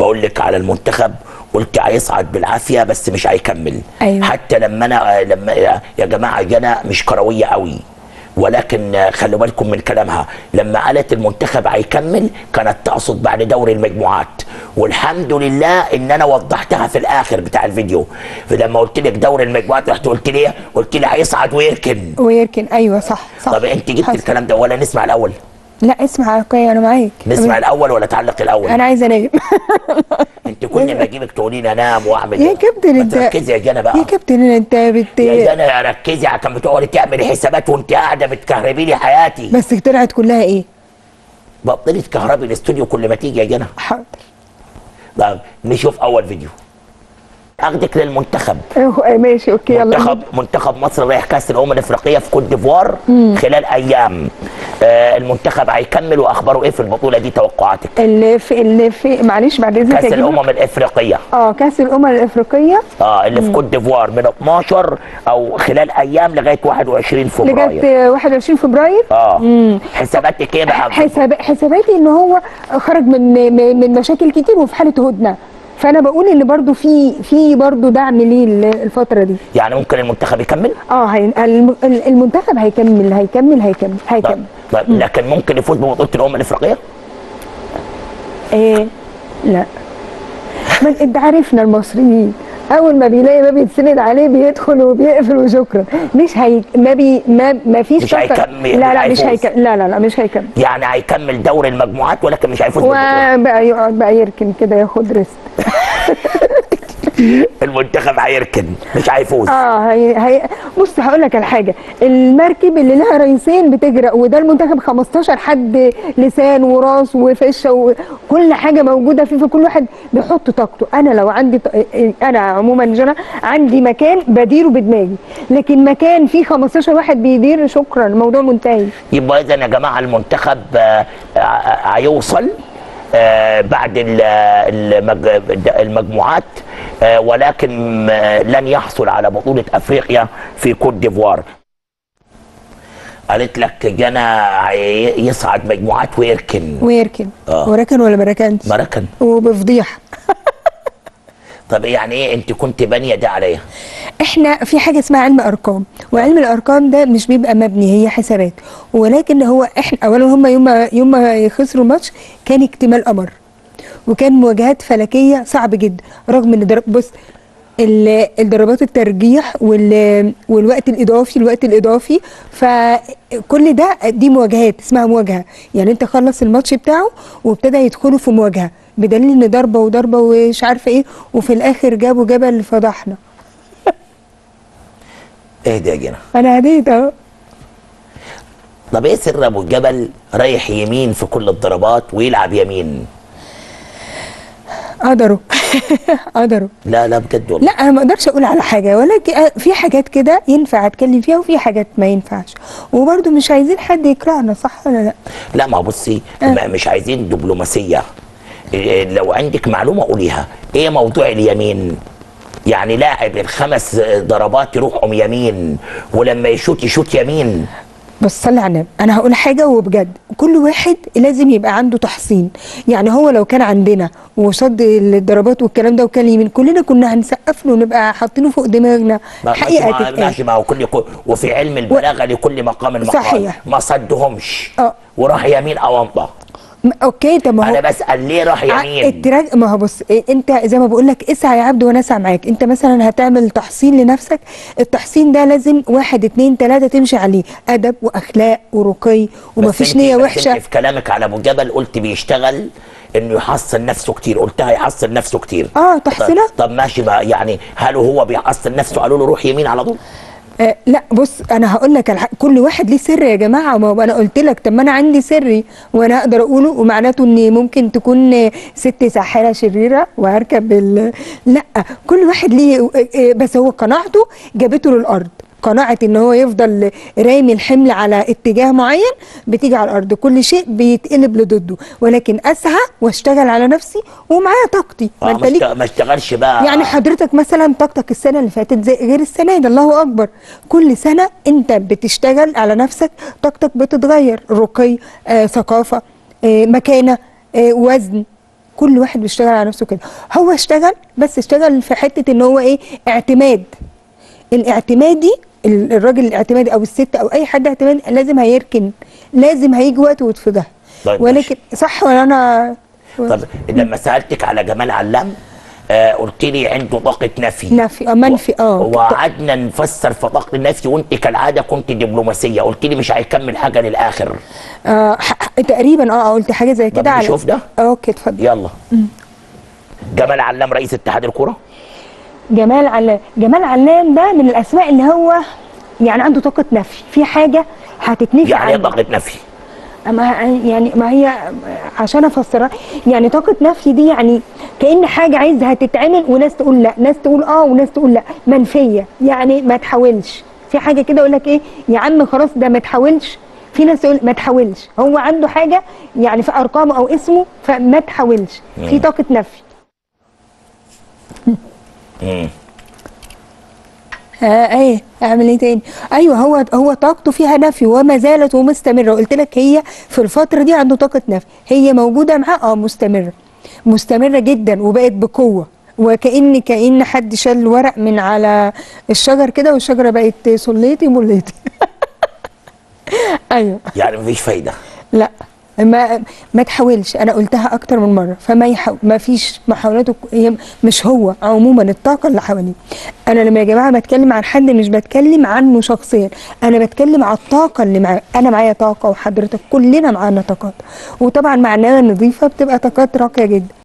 بقول لك على المنتخب قلت هيصعد بالعافيه بس مش هيكمل. أيوة. حتى لما يا جماعه جنى مش كرويه قوي، ولكن خلوا بالكم من كلامها لما قالت المنتخب هيكمل كانت تقصد بعد دوري المجموعات، والحمد لله ان انا وضحتها في الاخر بتاع الفيديو. لما قلت لك دوري المجموعات رحت قلت لي ايه؟ قلت لي هيصعد ويركن. ويركن، ايوه صح. طب انت جبت حصل. الكلام ده ولا نسمع الاول؟ لا اسمع، اوكي انا معاك. نسمع الاول ولا تعلق الاول؟ انا عايزه انام. انت كل ما اجيبك تقولي لي انام واعمل يا كابتن انت ركزي يا جنى بقى. يا كابتن انت يا جنى ركزي، كان بتقعدي تعملي حسابات وانت قاعده بتكهربي لي حياتي. بس طلعت كلها ايه؟ بطلي تكهربي الاستوديو كل ما تيجي يا جنى. حاضر. طب نشوف اول فيديو. اخدك للمنتخب. ماشي اوكي يلا. منتخب مصر رايح كاس الامم الافريقيه في كوت ديفوار خلال ايام. المنتخب هيكمل، واخباره ايه في البطوله دي؟ توقعاتك. اللي في معلش بعد اذنك كاس الامم الافريقيه. كاس الامم الافريقيه اللي في كوت ديفوار من 12 او خلال ايام لغايه 21 فبراير. لغايه 21 فبراير. حساباتك ايه بقى؟ حساباتي ان هو خرج من مشاكل كتير وفي حاله هدنه، فانا بقول ان برضو في برضو دعم ليه الفتره دي. يعني ممكن المنتخب يكمل؟ المنتخب هيكمل. طيب لكن ممكن يفوز ببطوله الامم الافريقيه؟ لا. انت عارفنا المصريين اول ما بيلاقي باب يتسند عليه بيدخل وبيقفل وشكرا. ما فيش مش هيكمل. لا مش هيكمل. لا مش هيكمل. يعني هيكمل دوري المجموعات ولكن مش هيفوز بالبطوله. وبقى يقعد بقى يركن كده ياخد ريست. المنتخب هيركن مش هيفوز. بص هقول لك على حاجه، المركب اللي لها رئيسين بتجرأ، وده المنتخب 15 حد لسان وراس وفشه وكل حاجه موجوده فيه، فكل واحد بيحط طاقته. انا لو عندي انا عموما جنى عندي مكان بديره بدماغي، لكن مكان فيه 15 واحد بيدير شكرا الموضوع منتهي. يبقى اذا يا جماعه المنتخب هيوصل بعد المجموعات، ولكن لن يحصل على بطولة أفريقيا في كوت ديفوار. قالت لك جنى يصعد مجموعات ويركن. وركن ولا ما ركنش؟ ما ركن وبفضيحة. طب يعني ايه انت كنت بانيه ده عليا؟ احنا في حاجه اسمها علم ارقام، وعلم الارقام ده مش بيبقى مبني، هي حسابات، ولكن هو احنا اولا هم يوم ما خسروا ماتش كان اكتمال قمر، وكان مواجهات فلكيه صعب جدا، رغم ان بص الضربات الترجيح والوقت الاضافي فكل ده دي مواجهات اسمها مواجهه، يعني انت خلص الماتش بتاعه وابتدى يدخلوا في مواجهه، بدليل ان ضربه وضربه ومش عارفه ايه، وفي الاخر جابوا جبل فضحنا. اهدى يا جنى. انا هديت اهو. طب ايه سر ابو الجبل رايح يمين في كل الضربات ويلعب يمين؟ قدروا. لا بجد والله. لا انا ما اقدرش اقول على حاجه، ولكن في حاجات كده ينفع اتكلم فيها وفي حاجات ما ينفعش، وبرده مش عايزين حد يكرهنا، صح ولا لا؟ لا ما بصي مش عايزين دبلوماسيه. لو عندك معلومه قوليها. ايه موضوع اليمين؟ يعني لاعب الخمس ضربات يروحهم يمين، ولما يشوت يمين. بس صلي على النبي، انا هقول حاجه وبجد، كل واحد لازم يبقى عنده تحصين، يعني هو لو كان عندنا وصد الضربات والكلام ده وكان يمين كلنا كنا هنسقف له ونبقى حاطينه فوق دماغنا. حقيقه ماشي مع وفي علم البلاغه لكل مقام صحيح. ما صدهمش وراح يمين او امضى. اوكي طب ما هو انا بسال ليه راح يمين؟ ما هو بص انت زي ما بقول لك اسعى يا عبد وانا اسعى معاك. انت مثلا هتعمل تحصين لنفسك، التحصين ده لازم 1 2 3 تمشي عليه، ادب واخلاق ورقي ومفيش نيه وحشه. في كلامك على ابو جبل قلت بيشتغل انه يحصن نفسه كتير، قلتها يحصن نفسه كتير. تحصينه. طب ماشي بقى، يعني هل هو بيحصن نفسه قالوا له روح يمين على طول؟ لا بص انا هقول لك كل واحد ليه سر يا جماعه، ما انا قلت لك طب ما انا عندي سري وانا اقدر اقوله، ومعناته ان ممكن تكون ست ساحره شريره وهركب لا كل واحد ليه، بس هو قناعته جابته للارض، قناعه ان هو يفضل رامي الحمل على اتجاه معين بتيجي على الارض، كل شيء بيتقلب لضده، ولكن اسعى واشتغل على نفسي ومعايا طاقتي. ما اشتغلش بقى، يعني حضرتك مثلا طاقتك السنه اللي فاتت زي غير السنه دي، الله اكبر، كل سنه انت بتشتغل على نفسك طاقتك بتتغير، رقي ثقافه مكانه وزن، كل واحد بيشتغل على نفسه كده. هو اشتغل، بس اشتغل في حته ان هو ايه، اعتماد. الاعتمادي، الراجل الاعتمادي او الست او اي حد اعتمادي لازم هيركن، لازم هيجي وقت ويتفضح. طيب ولكن صح ولا انا؟ طب لما سالتك على جمال علام قلت لي عنده طاقه نفي. منفي. وقعدنا نفسر في طاقه النفي، وانت كالعاده كنت دبلوماسيه، قلت لي مش هيكمل حاجه للاخر. تقريبا قلت حاجه زي كده. على نشوف ده. اوكي اتفضل. يلا. جمال علام رئيس اتحاد الكره. جمال علام ده من الاسماء اللي هو يعني عنده طاقه نفي، في حاجه هتتنفي يعني ايه عنه. طاقه نفي؟ ما هي عشان افسرها، يعني طاقه نفي دي يعني كأن حاجه عايزها تتعمل وناس تقول لا، ناس تقول وناس تقول لا، منفيه، يعني ما تحاولش في حاجه كده، يقول لك ايه يا عم خلاص ده ما تحاولش، في ناس تقول ما تحاولش، هو عنده حاجه يعني في ارقامه او اسمه فما تحاولش، في طاقه نفي. ايه اعمل ايه تاني؟ ايوه هو طاقته فيها نفي وما زالت ومستمره. قلت لك هي في الفتره دي عنده طاقه نفي، هي موجوده معاه مستمره جدا وبقت بقوه، وكأن حد شال ورق من على الشجر كده والشجره بقت صليتي مليتي. ايوه. يعني مفيش فايده. لا ما تحاولش، انا قلتها اكتر من مره، ما فيش محاولاته، هي مش هو عموما الطاقه اللي حواليه. انا لما يا جماعه بتكلم عن حد مش بتكلم عنه شخصيا، انا بتكلم على الطاقه اللي معاه. انا معايا طاقه وحضرتك كلنا معانا طاقات، وطبعا معناها نظيفه بتبقى طاقات راقيه جدا.